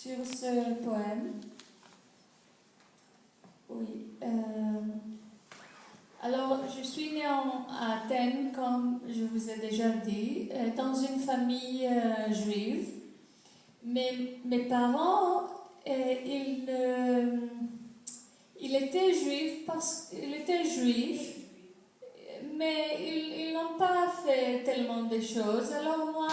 sur ce poème. Oui. Alors, je suis née à Athènes, comme je vous ai déjà dit, dans une famille juive. Mais mes parents, ils étaient juifs, mais ils n'ont pas fait tellement de choses. Alors moi,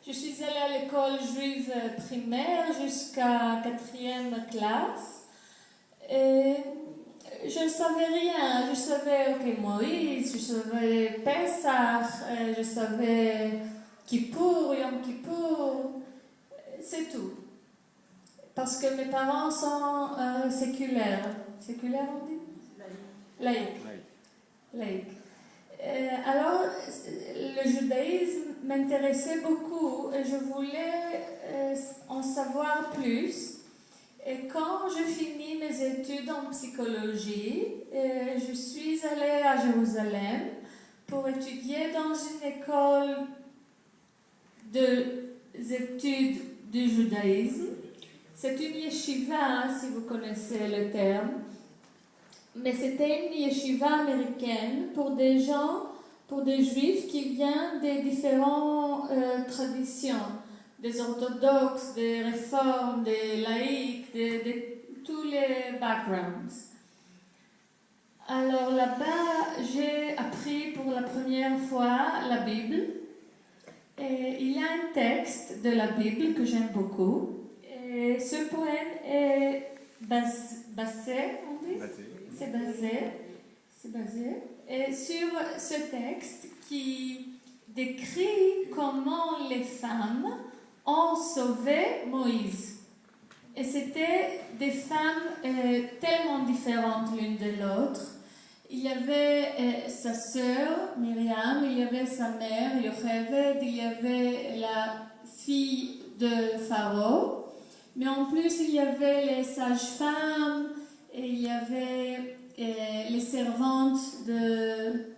je suis allée à l'école juive primaire jusqu'à 4e classe. Et je ne savais rien. Je savais Moïse, je savais Pessah, je savais Kippour, Yom Kippour. C'est tout. Parce que mes parents sont séculaires. Séculaires, on dit? Laïcs. Alors, le judaïsme m'intéressait beaucoup et je voulais en savoir plus. Et quand je finis mes études en psychologie, je suis allée à Jérusalem pour étudier dans une école d'études du judaïsme. C'est une yeshiva, si vous connaissez le terme. Mais c'était une yeshiva américaine pour des gens, pour des juifs qui viennent des différentes traditions, des orthodoxes, des réformes, des laïcs, de tous les backgrounds. Alors là-bas, j'ai appris pour la première fois la Bible. Et il y a un texte de la Bible que j'aime beaucoup. Et ce poème est basé, on dit ? C'est basé et sur ce texte qui décrit comment les femmes ont sauvé Moïse. Et c'était des femmes tellement différentes l'une de l'autre. Il y avait sa sœur Myriam, il y avait sa mère Yocheved, il y avait la fille de Pharaon. Mais en plus, il y avait les sages-femmes, et il y avait les servantes de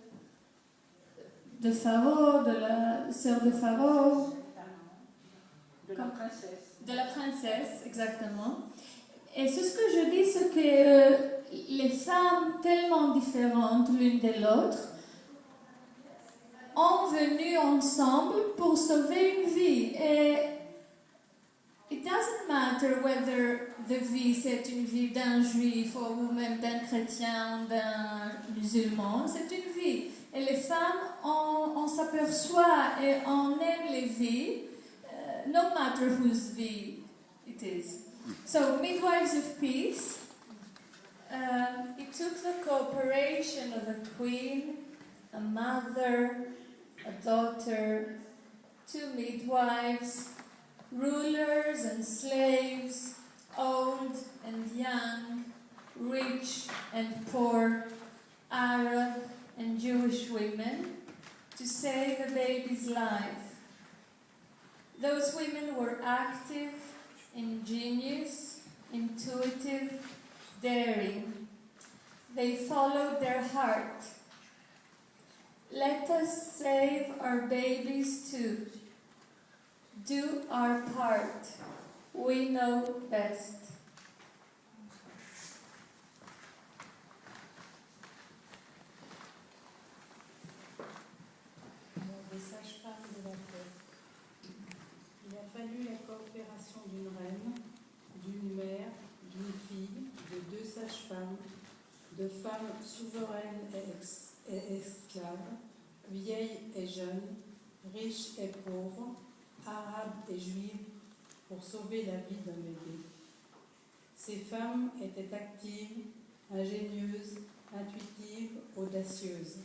Pharaon, de la sœur de Pharaon. De la princesse. De la princesse, exactement. Et ce que je dis, c'est que les femmes tellement différentes l'une de l'autre ont venu ensemble pour sauver une vie. Et it doesn't matter whether the vie c'est une vie d'un juif ou même d'un chrétien ou d'un musulman, c'est une vie. Et les femmes, on s'aperçoit et on aime les vies, no matter whose vie it is. So, Midwives of Peace, it took the cooperation of a queen, a mother, a daughter, 2 midwives, rulers and slaves, old and young, rich and poor, Arab and Jewish women, to save a baby's life. Those women were active, ingenious, intuitive, daring. They followed their heart. Let us save our babies too. Do our part. We know best. Des sages-femmes de la paix. Il a fallu la coopération d'une reine, d'une mère, d'une fille, de 2 sages-femmes, de femmes souveraines et esclaves, vieilles et jeunes, riches et pauvres, arabes et juives, pour sauver la vie d'un bébé. Ces femmes étaient actives, ingénieuses, intuitives, audacieuses.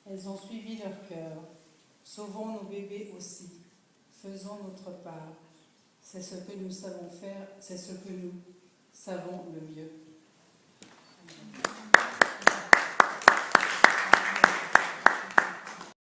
Elles ont suivi leur cœur. Sauvons nos bébés aussi. Faisons notre part. C'est ce que nous savons faire, c'est ce que nous savons le mieux.